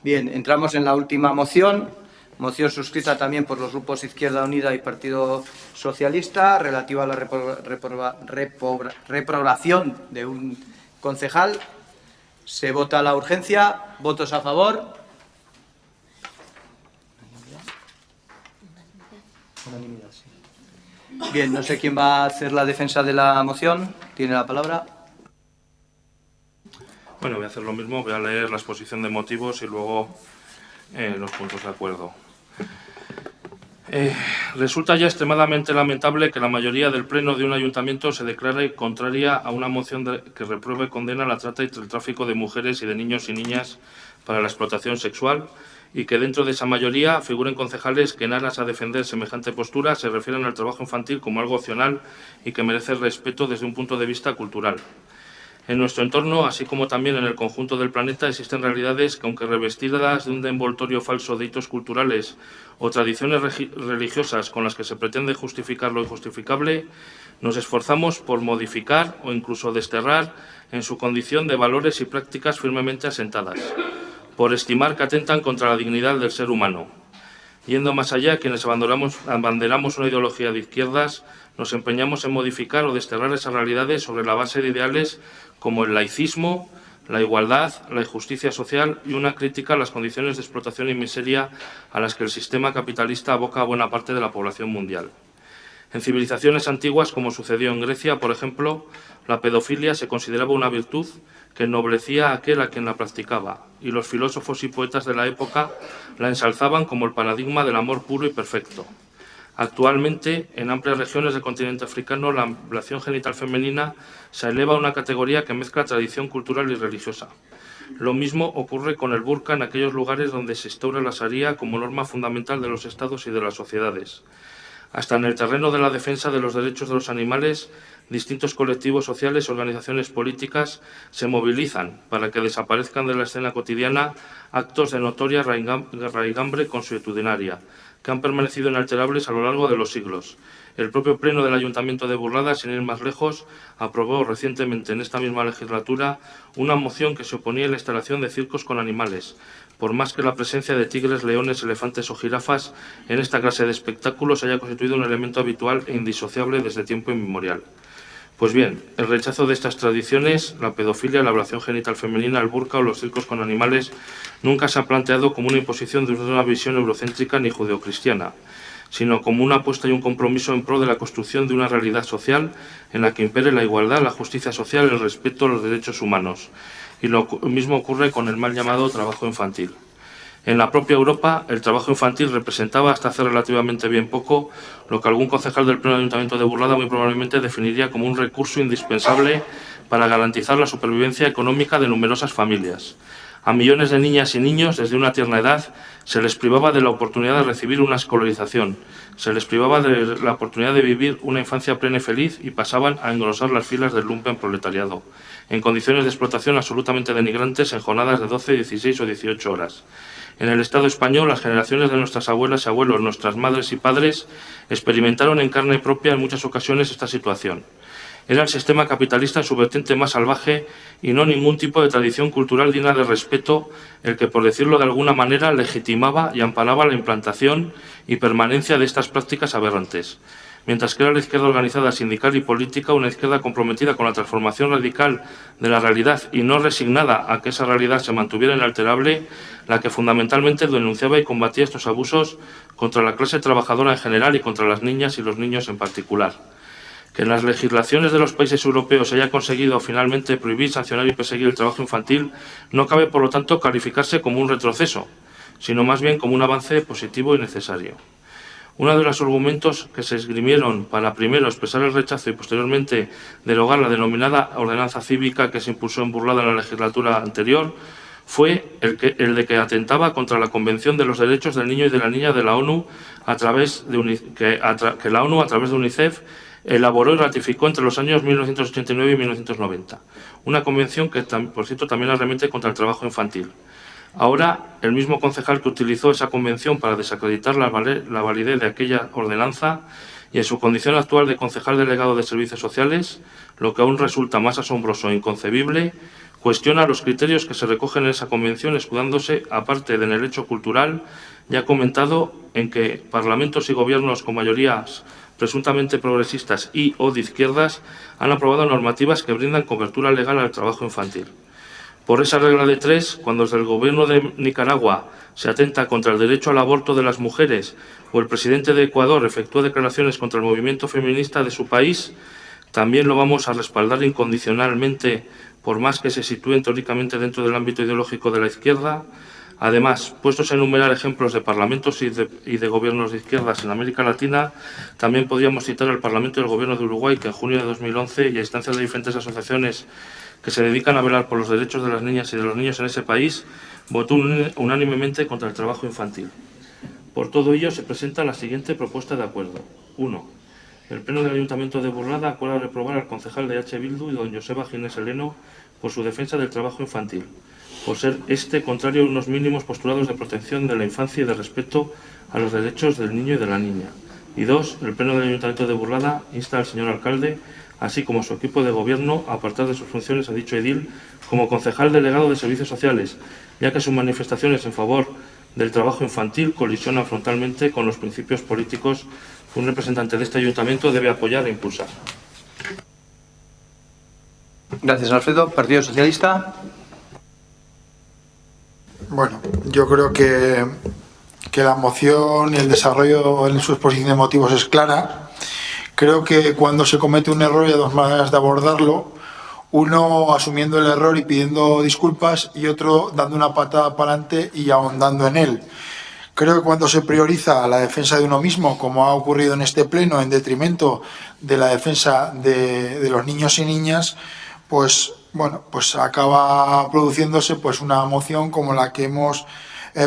Bien, entramos en la última moción suscrita también por los grupos Izquierda Unida y Partido Socialista, relativa a la reprobación de un concejal. Se vota la urgencia. ¿Votos a favor? Unanimidad, sí. Bien, no sé quién va a hacer la defensa de la moción. Tiene la palabra. Bueno, voy a hacer lo mismo, voy a leer la exposición de motivos y luego los puntos de acuerdo. Resulta ya extremadamente lamentable que la mayoría del pleno de un ayuntamiento se declare contraria a una moción que repruebe y condena la trata y el tráfico de mujeres y de niños y niñas para la explotación sexual, y que dentro de esa mayoría figuren concejales que en aras a defender semejante postura se refieren al trabajo infantil como algo opcional y que merece respeto desde un punto de vista cultural. En nuestro entorno, así como también en el conjunto del planeta, existen realidades que, aunque revestidas de un envoltorio falso de hitos culturales o tradiciones religiosas con las que se pretende justificar lo injustificable, nos esforzamos por modificar o incluso desterrar en su condición de valores y prácticas firmemente asentadas, por estimar que atentan contra la dignidad del ser humano. Yendo más allá, quienes abanderamos una ideología de izquierdas, nos empeñamos en modificar o desterrar esas realidades sobre la base de ideales como el laicismo, la igualdad, la injusticia social y una crítica a las condiciones de explotación y miseria a las que el sistema capitalista aboca a buena parte de la población mundial. En civilizaciones antiguas, como sucedió en Grecia, por ejemplo, la pedofilia se consideraba una virtud que ennoblecía a aquel a quien la practicaba, y los filósofos y poetas de la época la ensalzaban como el paradigma del amor puro y perfecto. Actualmente, en amplias regiones del continente africano, la ablación genital femenina se eleva a una categoría que mezcla tradición cultural y religiosa. Lo mismo ocurre con el burka en aquellos lugares donde se instaura la sharia como norma fundamental de los estados y de las sociedades. Hasta en el terreno de la defensa de los derechos de los animales, distintos colectivos sociales y organizaciones políticas se movilizan para que desaparezcan de la escena cotidiana actos de notoria raigambre consuetudinaria, que han permanecido inalterables a lo largo de los siglos. El propio Pleno del Ayuntamiento de Burlada, sin ir más lejos, aprobó recientemente en esta misma legislatura una moción que se oponía a la instalación de circos con animales, por más que la presencia de tigres, leones, elefantes o jirafas en esta clase de espectáculos haya constituido un elemento habitual e indisociable desde tiempo inmemorial. Pues bien, el rechazo de estas tradiciones, la pedofilia, la ablación genital femenina, el burka o los circos con animales, nunca se ha planteado como una imposición de una visión eurocéntrica ni judeocristiana, sino como una apuesta y un compromiso en pro de la construcción de una realidad social en la que impere la igualdad, la justicia social y el respeto a los derechos humanos. Y lo mismo ocurre con el mal llamado trabajo infantil. En la propia Europa, el trabajo infantil representaba hasta hace relativamente bien poco lo que algún concejal del Pleno Ayuntamiento de Burlada muy probablemente definiría como un recurso indispensable para garantizar la supervivencia económica de numerosas familias. A millones de niñas y niños, desde una tierna edad, se les privaba de la oportunidad de recibir una escolarización, se les privaba de la oportunidad de vivir una infancia plena y feliz y pasaban a engrosar las filas del lumpenproletariado, en condiciones de explotación absolutamente denigrantes en jornadas de 12, 16 o 18 horas. En el Estado español, las generaciones de nuestras abuelas y abuelos, nuestras madres y padres, experimentaron en carne propia en muchas ocasiones esta situación. Era el sistema capitalista en su vertiente más salvaje y no ningún tipo de tradición cultural digna de respeto el que, por decirlo de alguna manera, legitimaba y amparaba la implantación y permanencia de estas prácticas aberrantes. Mientras que era la izquierda organizada, sindical y política, una izquierda comprometida con la transformación radical de la realidad y no resignada a que esa realidad se mantuviera inalterable, la que fundamentalmente denunciaba y combatía estos abusos contra la clase trabajadora en general y contra las niñas y los niños en particular. Que en las legislaciones de los países europeos se haya conseguido finalmente prohibir, sancionar y perseguir el trabajo infantil no cabe, por lo tanto, calificarse como un retroceso, sino más bien como un avance positivo y necesario. Uno de los argumentos que se esgrimieron para primero expresar el rechazo y posteriormente derogar la denominada ordenanza cívica que se impulsó en Burlada en la legislatura anterior fue el de que atentaba contra la Convención de los Derechos del Niño y de la Niña de la ONU que la ONU, a través de UNICEF, elaboró y ratificó entre los años 1989 y 1990. Una convención que, por cierto, también arremete contra el trabajo infantil. Ahora, el mismo concejal que utilizó esa convención para desacreditar la validez de aquella ordenanza y en su condición actual de concejal delegado de Servicios Sociales, lo que aún resulta más asombroso e inconcebible, cuestiona los criterios que se recogen en esa convención, escudándose, aparte del derecho cultural, ya comentado, en que parlamentos y gobiernos con mayorías presuntamente progresistas y o de izquierdas han aprobado normativas que brindan cobertura legal al trabajo infantil. Por esa regla de tres, cuando desde el Gobierno de Nicaragua se atenta contra el derecho al aborto de las mujeres o el presidente de Ecuador efectúa declaraciones contra el movimiento feminista de su país, también lo vamos a respaldar incondicionalmente, por más que se sitúen teóricamente dentro del ámbito ideológico de la izquierda. Además, puestos a enumerar ejemplos de parlamentos y de gobiernos de izquierdas en América Latina, también podríamos citar al Parlamento y el Gobierno de Uruguay, que en junio de 2011, y a instancias de diferentes asociaciones que se dedican a velar por los derechos de las niñas y de los niños en ese país, votó unánimemente contra el trabajo infantil. Por todo ello, se presenta la siguiente propuesta de acuerdo. 1. El Pleno del Ayuntamiento de Burlada acuerda reprobar al concejal de H. Bildu y don Joseba Ginés Heleno por su defensa del trabajo infantil, por ser contrario a unos mínimos postulados de protección de la infancia y de respeto a los derechos del niño y de la niña. Y 2. El Pleno del Ayuntamiento de Burlada insta al señor alcalde, así como a su equipo de gobierno, a apartar de sus funciones a dicho edil como concejal delegado de Servicios Sociales, ya que sus manifestaciones en favor del trabajo infantil colisionan frontalmente con los principios políticos que un representante de este ayuntamiento debe apoyar e impulsar. Gracias, Alfredo. Partido Socialista. Bueno, yo creo que la moción y el desarrollo en su exposición de motivos es clara. Creo que cuando se comete un error hay dos maneras de abordarlo. Uno asumiendo el error y pidiendo disculpas, y otro dando una patada para adelante y ahondando en él. Creo que cuando se prioriza la defensa de uno mismo, como ha ocurrido en este pleno, en detrimento de la defensa de los niños y niñas, pues bueno, pues acaba produciéndose pues una moción como la que hemos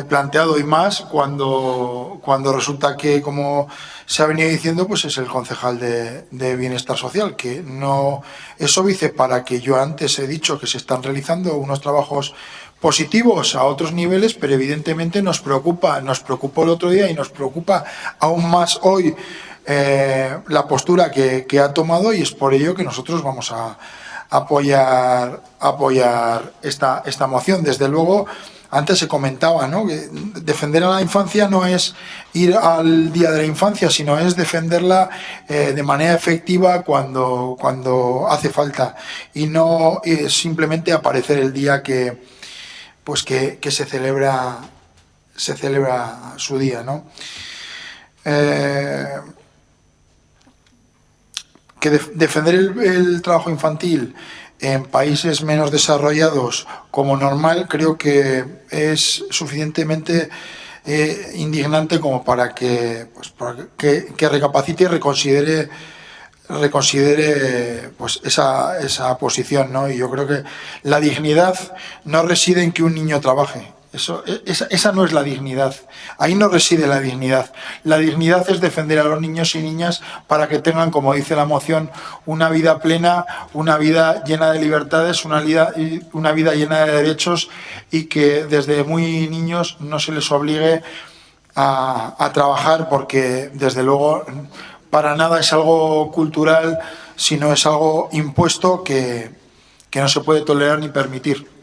planteado, y más cuando resulta que, como se ha venido diciendo, pues es el concejal de Bienestar Social, que no es óbice para que yo antes he dicho que se están realizando unos trabajos positivos a otros niveles, pero evidentemente nos preocupó el otro día y nos preocupa aún más hoy la postura que ha tomado, y es por ello que nosotros vamos a apoyar esta moción. Desde luego, antes se comentaba, ¿no?, que defender a la infancia no es ir al Día de la Infancia, sino es defenderla de manera efectiva cuando hace falta, y no simplemente aparecer el día que se celebra su día, ¿no? Que defender el trabajo infantil en países menos desarrollados como normal, creo que es suficientemente indignante como para que recapacite y reconsidere pues esa posición, ¿no? Y yo creo que la dignidad no reside en que un niño trabaje. Esa no es la dignidad. Ahí no reside la dignidad. La dignidad es defender a los niños y niñas para que tengan, como dice la moción, una vida plena, una vida llena de libertades, una vida llena de derechos, y que desde muy niños no se les obligue a trabajar, porque desde luego para nada es algo cultural, sino es algo impuesto que no se puede tolerar ni permitir.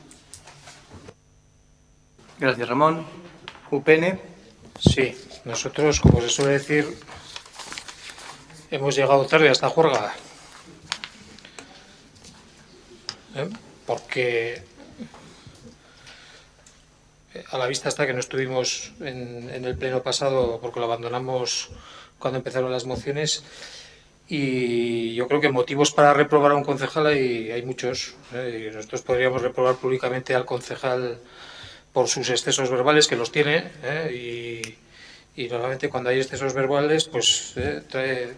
Gracias, Ramón. UPN. Sí, nosotros, como se suele decir, hemos llegado tarde a esta juerga. Porque a la vista está que no estuvimos en el pleno pasado, porque lo abandonamos cuando empezaron las mociones, y yo creo que motivos para reprobar a un concejal hay muchos. Y nosotros podríamos reprobar públicamente al concejal por sus excesos verbales, que los tiene, y normalmente cuando hay excesos verbales pues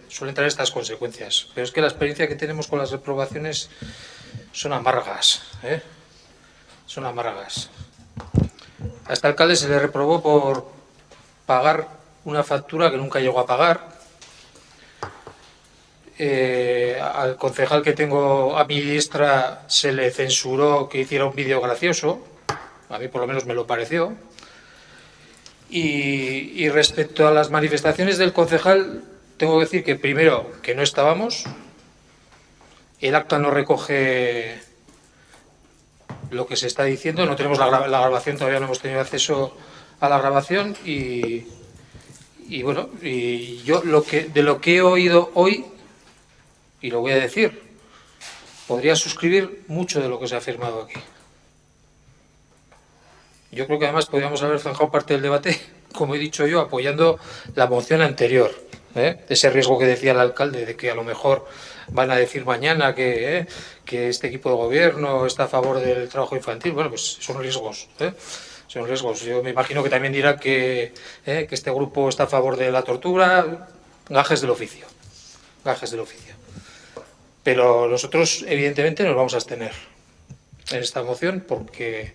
suelen traer estas consecuencias. Pero es que la experiencia que tenemos con las reprobaciones son amargas, son amargas. A este alcalde se le reprobó por pagar una factura que nunca llegó a pagar. Al concejal que tengo a mi diestra se le censuró que hiciera un vídeo gracioso. A mí por lo menos me lo pareció. Y respecto a las manifestaciones del concejal, tengo que decir que primero que no estábamos, el acta no recoge lo que se está diciendo. No tenemos la grabación, todavía no hemos tenido acceso a la grabación y bueno, y yo de lo que he oído hoy, y lo voy a decir, podría suscribir mucho de lo que se ha afirmado aquí. Yo creo que además podríamos haber zanjado parte del debate, como he dicho yo, apoyando la moción anterior. Ese riesgo que decía el alcalde de que a lo mejor van a decir mañana que este equipo de gobierno está a favor del trabajo infantil. Bueno, pues son riesgos. Son riesgos. Yo me imagino que también dirá que este grupo está a favor de la tortura. Gajes del oficio. Gajes del oficio. Pero nosotros, evidentemente, nos vamos a abstener en esta moción porque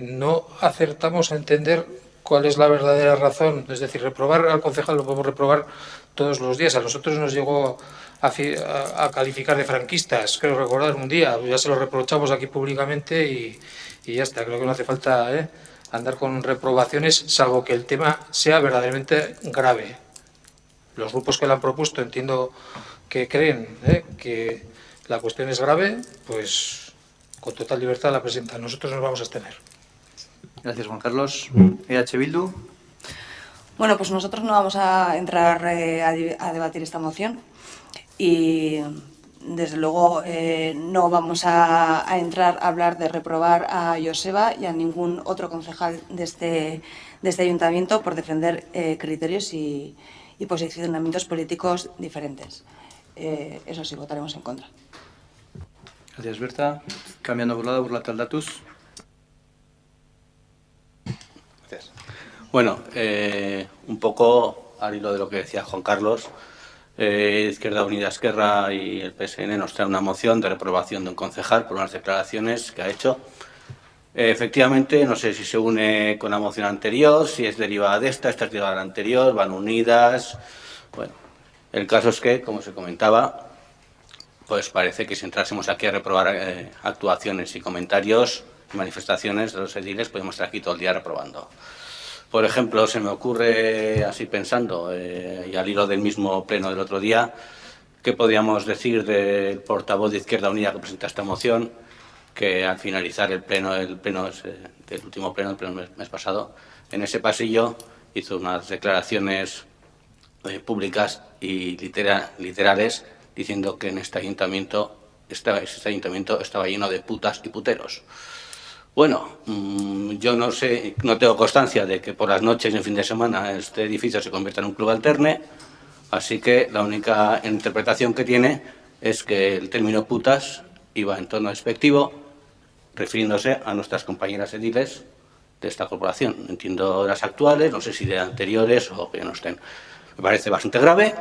no acertamos a entender cuál es la verdadera razón. Es decir, reprobar al concejal lo podemos reprobar todos los días. A nosotros nos llegó a calificar de franquistas, creo recordar un día. Ya se lo reprochamos aquí públicamente y ya está. Creo que no hace falta andar con reprobaciones, salvo que el tema sea verdaderamente grave. Los grupos que lo han propuesto entiendo que creen que la cuestión es grave, pues con total libertad la presentan. Nosotros nos vamos a abstener. Gracias, Juan Carlos. EH Bildu. Bueno, pues nosotros no vamos a entrar a debatir esta moción y, desde luego, no vamos a entrar a hablar de reprobar a Joseba y a ningún otro concejal de este ayuntamiento por defender criterios y posicionamientos políticos diferentes. Eso sí, votaremos en contra. Gracias, Berta. Cambiando burlada, burlata al datus. Gracias. Bueno, un poco al hilo de lo que decía Juan Carlos, Izquierda Unida Esquerra y el PSN nos traen una moción de reprobación de un concejal por unas declaraciones que ha hecho. Efectivamente, no sé si se une con la moción anterior, si es derivada de esta es derivada de la anterior, van unidas. Bueno, el caso es que, como se comentaba, pues parece que si entrásemos aquí a reprobar actuaciones y comentarios y manifestaciones de los ediles, podemos estar aquí todo el día reprobando. Por ejemplo, se me ocurre, así pensando, y al hilo del mismo pleno del otro día, ¿qué podríamos decir del portavoz de Izquierda Unida que presenta esta moción? Que al finalizar el pleno del último pleno, el pleno del mes pasado, en ese pasillo hizo unas declaraciones públicas y literales diciendo que en este ayuntamiento estaba lleno de putas y puteros. Bueno, yo no sé, no tengo constancia de que por las noches y en fin de semana este edificio se convierta en un club alterne, así que la única interpretación que tiene es que el término putas iba en tono despectivo, refiriéndose a nuestras compañeras ediles de esta corporación. Entiendo las actuales, no sé si de anteriores o que no estén. Me parece bastante grave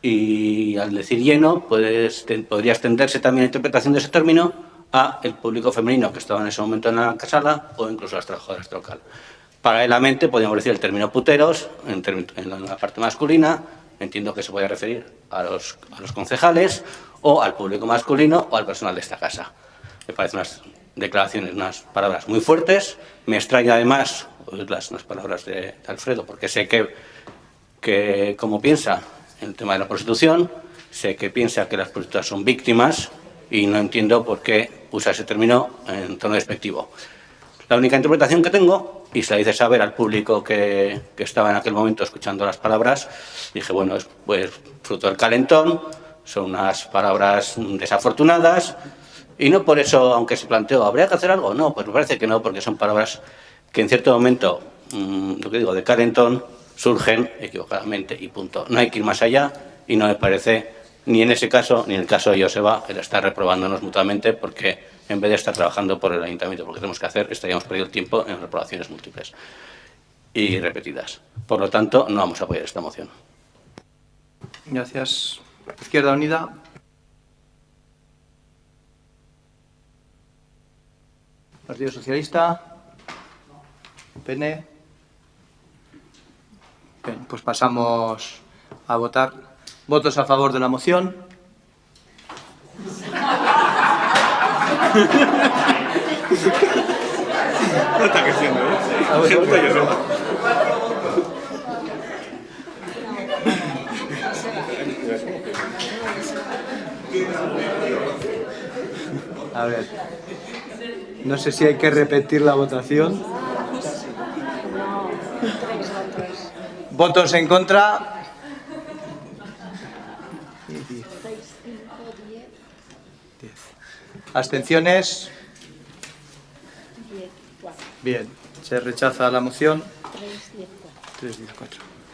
y al decir lleno podría extenderse también la interpretación de ese término a el público femenino que estaba en ese momento en la sala o incluso a las trabajadoras de local. Paralelamente podríamos decir el término puteros en la parte masculina. Entiendo que se puede referir a los concejales o al público masculino o al personal de esta casa. Me parecen unas declaraciones, unas palabras muy fuertes. Me extraña además oírlas, unas palabras de Alfredo, porque sé que como piensa en el tema de la prostitución, sé que piensa que las prostitutas son víctimas y no entiendo por qué usa ese término en tono despectivo. La única interpretación que tengo, y se la hice saber al público que estaba en aquel momento escuchando las palabras, dije, bueno, es pues fruto del calentón, son unas palabras desafortunadas, y no por eso, aunque se planteó, ¿habría que hacer algo? No, pues me parece que no, porque son palabras que en cierto momento, lo que digo, de calentón, surgen equivocadamente y punto. No hay que ir más allá y no me parece, ni en ese caso, ni en el caso de Joseba, el estar reprobándonos mutuamente, porque en vez de estar trabajando por el ayuntamiento, porque tenemos que hacer, estaríamos perdiendo el tiempo en reprobaciones múltiples y repetidas. Por lo tanto, no vamos a apoyar esta moción. Gracias. Izquierda Unida. Partido Socialista. PN. Bien, pues pasamos a votar. ¿Votos a favor de la moción? No está creciendo, A ver. No sé si hay que repetir la votación. ¿Votos en contra? 10. ¿Abstenciones? Bien, se rechaza la moción. 3, 10, 4.